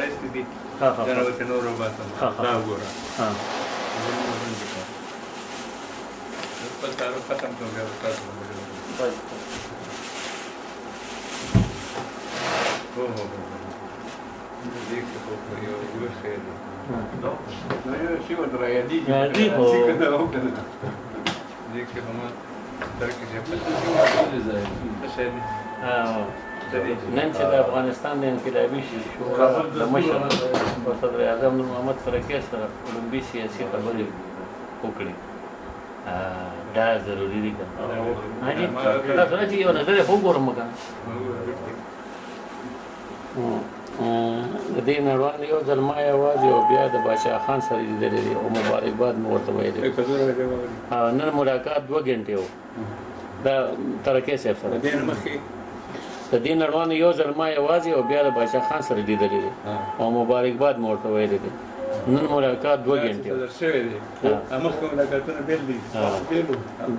راځي دي ها ها دا ورته نور وباسم دا وګوره ها خپل تعارف ختم کړو بیا تاسو هو دې کې په یو ورشه دي نو یو شی ورته یادي یادي هو دې کې هم ترکه دې په څه شي نن چې د افغانستان د انقلابي شورا د مشر صدر اعظم نور محمد فرقې سره لومړی سیاسي خبرې وکړې دا ضروري دي که حاجي تاسو راځئ یو نظر یې وګورم که د دې نړوان یو ځل ما یوازې او بیا د باچا خان سره لیدلی دی او مبارکباد مې ورته ویلی نن ملاقات 2 غنټې و دا ترکې صاحب سره د دې نړوان یو ځل ما یوازې او بیا د باچا خان سره لیدلی دی او مبارکباد مې ورته ویلی دی نن ملاقات 2 غنټې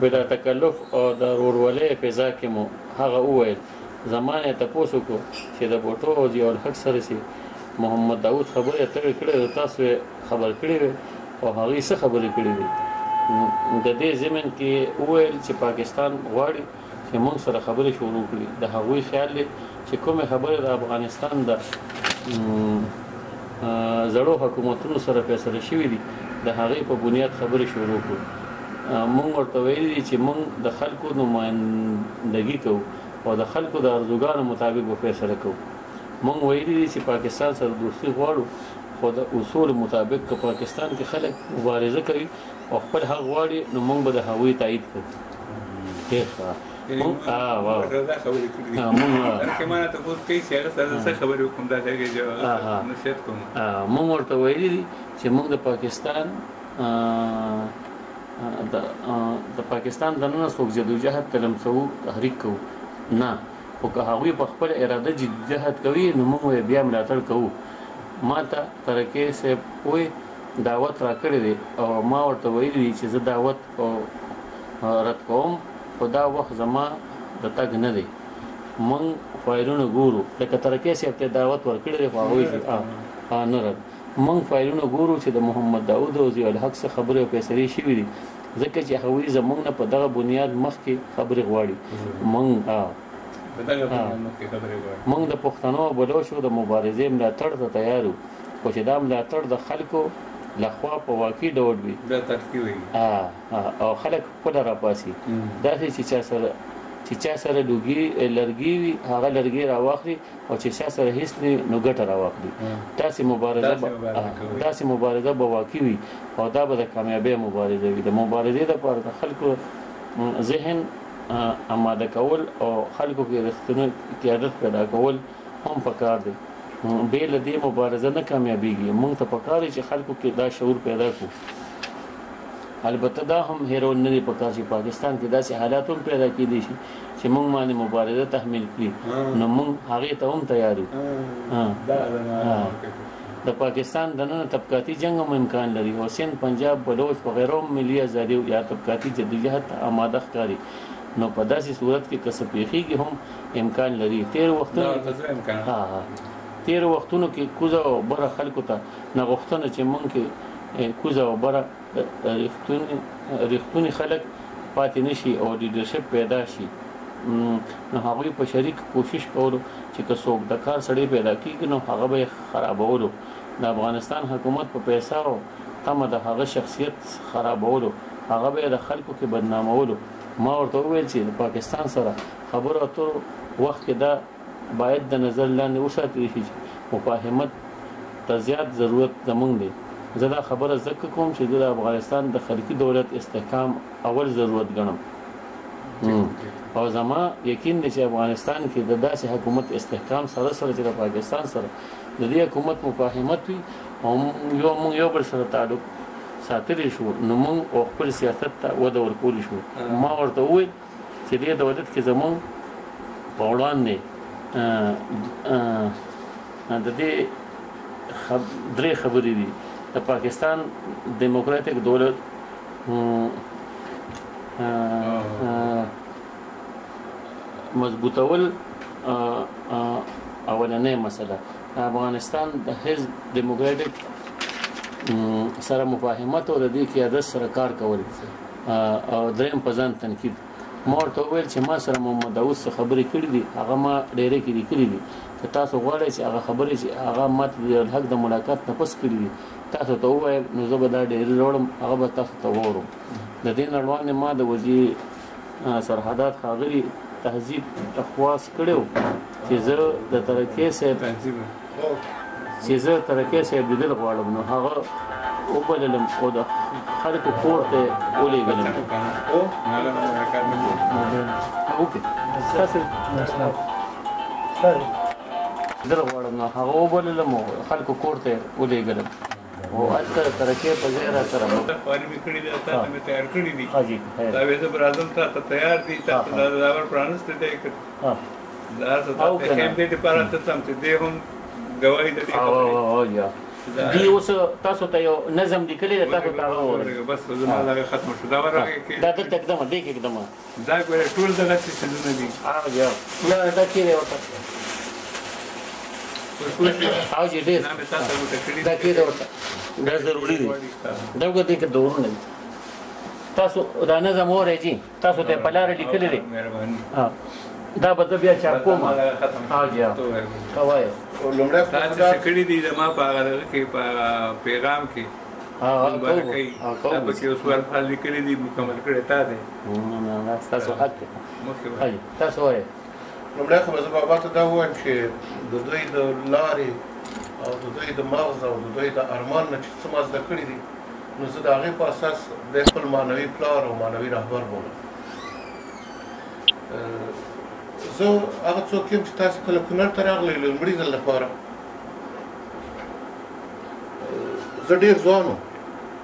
بلا تکلف او د ورورولۍ فضا کې مو هغه وویل زمانه تاسو کو چې د بوټو او ضیاء الحق سره سي محمد داود خبره اترې کړې تاسو خبر کړې او هغه څه خبرې کړې وي د دې زمين کې وویل چې پاکستان غواړي چې موږ سره خبرې شروع کړي د هغوی خیال دی چې کومه خبره د افغانستان د زړو حکومتونو سره فیصله شوې دي د هغې په بنیاد خبرې شروع کړو موږ ورته ویلي دي چې موږ د خلکو نمایندګي کوو او د خلکو د ارزوګانو مطابق به فیصله کوو موږ ویلي دي چې پاکستان سره دوستي غواړو خو د اصول مطابق که پاکستان کې خلک مبارزه کوي او خپل حق غواړي نو موږ به د هغوی تایید کوو ډېر ښه موږ ورته ویلي دي چې موږ د پاکستان د پاکستان دننه څوک جدوجهد ته لمسوو تحریک کوو نه خو که هغوی په خپل اراده جدوجهد کوي نو موږ بیا ملاتړ کوو ما ته ترکې صاحب وایي دعوت راکړی دی او ما ورته ویلي دي چې زه دعوت رد کوم خو دا وخت زما د تګ نه دی موږ فایلونه ګورو لکه ترکې صاحب ته دعوت ورکړی دی خو هغوی نه رد موږ فایلونه ګورو چې د محمد داود او ضیاء الحق څخه خبرې او فیصلې شوي دي ځکه چې هغوی زموږ نه په دغه بنیاد مخکې خبرې غواړي موږ د پښتنو او بلوچو د مبارزې ملاتړ ته تیار یو خو چې دا ملاتړ د خلکو لخوا په واقعي ډول وي او خلک خپله راپاسي داسې چې چا سره لرګي وي هغه لرګي راواخلي او چې چا سره هیڅ نه نو ګټه راواخلي داسې مبارزه به واقعي وي او دا به د کامیابۍ مبارزه وي د مبارزې لپاره د خلکو ذهن آماده کول او خلکو کې رښتینی قیادت پیدا کول هم پکار دی بې له دې مبارزه نه کامیابیږي موږ ته پکار دی چې خلکو کې دا شعور پیدا کړو البته دا هم هیرول نه دی پکار چې پاکستان کې داسې حالات هم پیدا کېدی شي چې موږ باندې مبارزه تحمیل کړي نو موږ هغې ته هم تیار یو د پاکستان دننه طبقاتي جنګ هم امکان لري او سند پنجاب بلوچ وغیره هم ملي ازادي یا طبقاتي جدوجهد ته آماده ښکاري نو په داسې صورت کې که څه پیښیږي هم امکان لري تیرو وختونو کې کوزه او بره خلکو ته نغوښتنه چې موږ کې کوزه او بره رښتوني خلک پاتې نشي او لیډرشپ پیدا شي نو هغوی په شریک کوشش کولو چې که څوک د کار سړی پیدا کېږي نو هغه به یې خرابولو د افغانستان حکومت په پیسه او تمه د هغه شخصیت خرابولو هغه به یې د خلکو کې بدنامولو ما ورته وویل چې د پاکستان سره خبرو اترو وخت کې دا باید د نظر لاندې وساتل شي مفاهمت ته زیات ضرورت زموږ دی زه دا خبره ځکه کوم چې د افغانستان د خلقي دولت استحکام اول ضرورت ګڼم او زما یقین دی چې افغانستان کې د داسې حکومت استحکام سره چې د پاکستان سره د دې حکومت مفاهمت وي او موږ یو بل سره تعلق ساتلی شو نو موږ خپل سیاست ته وده ورکولی شو ما ورته وویل چې دې دولت کې زموږ په وړاندې د دې درې خبرې دي د پاکستان دیموکراتیک دولت مضبوطول اولنۍ مسله افغانستان د حزب دیموکراتیک سره مفاهمت او د دې قیادت سره کار کول او دریم په ځان تنقید ما ورته وویل چې ما سره محمد داود څه خبرې کړي دي هغه ما ډېرې کې لیکلي دي که تاسو غواړئ چې هغه خبرې چې هغه ما ته د الحق د ملاقات نه پس کړي دي تاسو ته ووایم نو زه به دا ډېرې راوړم هغه به تاسو ته واورم د دې نه وړاندې ما د وزیر سرحدات ښاغلي تهذیب درخواست کړی و چې زه د ترکیې صاحب لیدل غواړم نو هغه وبللم او د خلکو کور ته ولېږلم لیدل غواړم نو هغه وبللم او خلکو کور ته ولېږلم او هلته ترکیې په ځای را سره خواري مې کړي دي تا ته مې تیار کړي دي دا وې زه به راځم تا ته تیار دي تا ته دا ور پرانستی دی که دا څه ته هم دې دپاره ته څم چې دی هم ګواهي د دې خبرې دی اوس تاسو ته یو نظم لیکلی دی تاسو ته هغه ووایئ بس زما دغه ختمه شو دا ورغې کې دا دلته اقدامه دی کې اقدامه دا ګوره ټول دغسې څیزونه دي دا کېدی ورته او چې ډېر دا کېدی ورته دا ضروري دی دا وګورئ دې کې دورونه دي تاسو دا نظم ووایئ جي تاسو ته په لاره لیکلی دی دا به زه بیا چاپ کوم وایه تا چې کړي دي د ما په هغه کې په پیغام کې مبارکۍ دا پکې اوس ورته لیکلي دي مکمل کړی تا دی ستاسو حق دی تاسو وایئ لومړی خو به زه بابا ته دا ووایم چې د دوی د لارې او د دوی د مغز او د دوی د ارمان نه چې څه ما زده کړي دي نو زه د هغې په اساس د خپل معنوي پلار او معنوي رهبر بولم زه هغه څوک یم چې تاسې کله کونړ ته راغلی لومړي ځل لپاره زه ډېر ځوان وم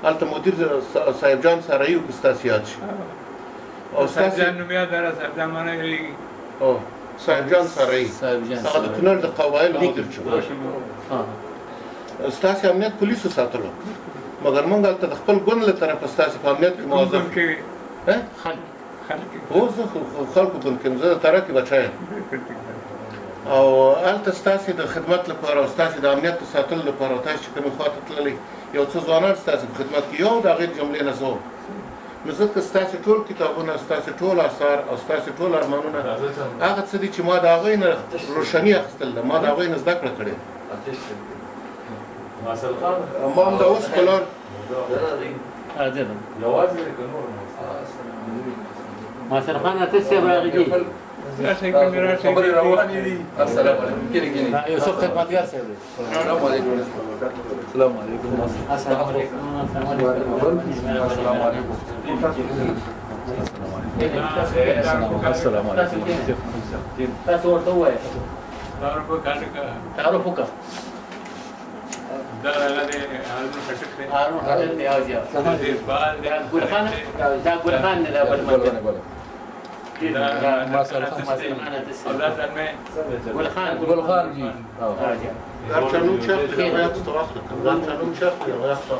هلته مدیر صاحب جان سارایي و که ستاسې یاد شي او صاحب جان نوم یاد را صاحب جان معنی یادېږي صاحب جان سارایي هغه د کونړ د قبایلو مدیر چې ستاسې امنیت پولیسو ساتلو مګر موږ هلته د خپل ګوند له طرفه ستاسې په امنیت کې موظف هو زه خلکو ګوند کې یم زه د ترکې بچی یم او هلته ستاسې د خدمت لپاره او ستاسې د امنیت د ساتلو لپاره تاسې چې کومې خواته تللی یو څه ځوانان ستاسې په خدمت کې یو د هغې جملې نه زه وم نو ځکه ستاسې ټول کتابونه ستاسې ټول آثار او ستاسې ټول ارمانونه هغه څه دي چې ما د هغوی نه روشني اخیستل ده ما د هغوی نه زده کړه کړې ما هم د اوس په لار ماسر خان اته صاحب راغلی دي خبرې روانې دي السلام علیکم یوسف خدمتګار صاحب السلام علیکم السلام علیکم السلام علیکم السلام علیکم تاسو ورته وایئ تعارف وکړه دا هغه دی هارون خټک دی هارون خټک دی او دا ګل خان دی دا بل ملګری ما سره اولاد زلمه ګل خان جی در چنون چرخ دی هغه یاد ته واخله در چنون چرخ دی هغه یاد ته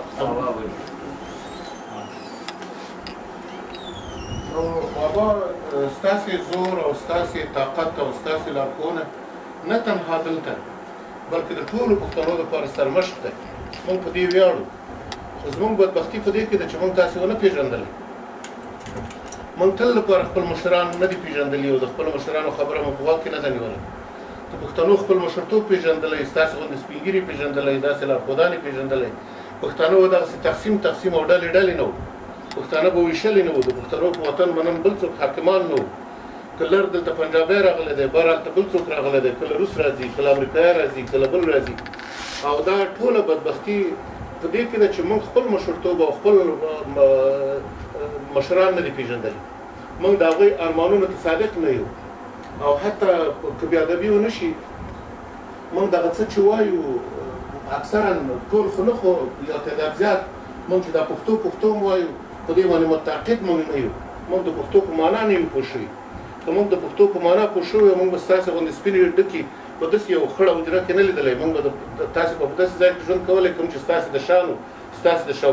نو بابا ستاسې زور او ستاسې طاقت او ستاسې لارښوونه نه تنها دلته بلکې د ټولو پښتنو لپاره سرمشق دی موږ په دې ویاړو خو زموږ بدبختي په دې کې ده چې موږ تاسې ونه پېژندلی موږ تل لپاره خپل مشران نه دي پېژندلي او د خپلو مشرانو خبره مو په غوږ کې نه ده نیوله د پښتنو خپل مشرتوب پېژندلی ستاسې غوندې سپین ږیري پېژندلی داسې لارښودان یې پېژندلی پښتانه و دغسې تقسیم او ډلې نه وو پښتانه به ویشلي نه وو د پښتنو په وطن منن بل څوک حاکمان نه وو که لر دلته پنجابی راغلی دی بر هلته بل څوک راغلی دی کله روس راځي کله امریکایي راځي کله بل راځي او دا ټوله بدبختي په دې کې ده چې موږ خپل مشرتوب او خپل مشران نه دي پېژندلي موږ د هغوی ارمانونو ته صادق نه یو او حتی که بېادبي ونه شي موږ دغه څه چې وایو اکثرا ټول خو نه خو یا تعداد زیات موږ چې دا پښتو مو وایو په دې باندې متعقد موږ نه یو موږ د پښتو په معنا نه یو پوه شوي که موږ د پښتو په معنا پوه شوي موږ به ستاسې غوندې سپینې ډکې په داسې یو خړه حجره کې نه لیدلی موږ به تاسې په داسې ځای کې ژوند کولی کوم چې ستاسې د شان ستاسې د شوق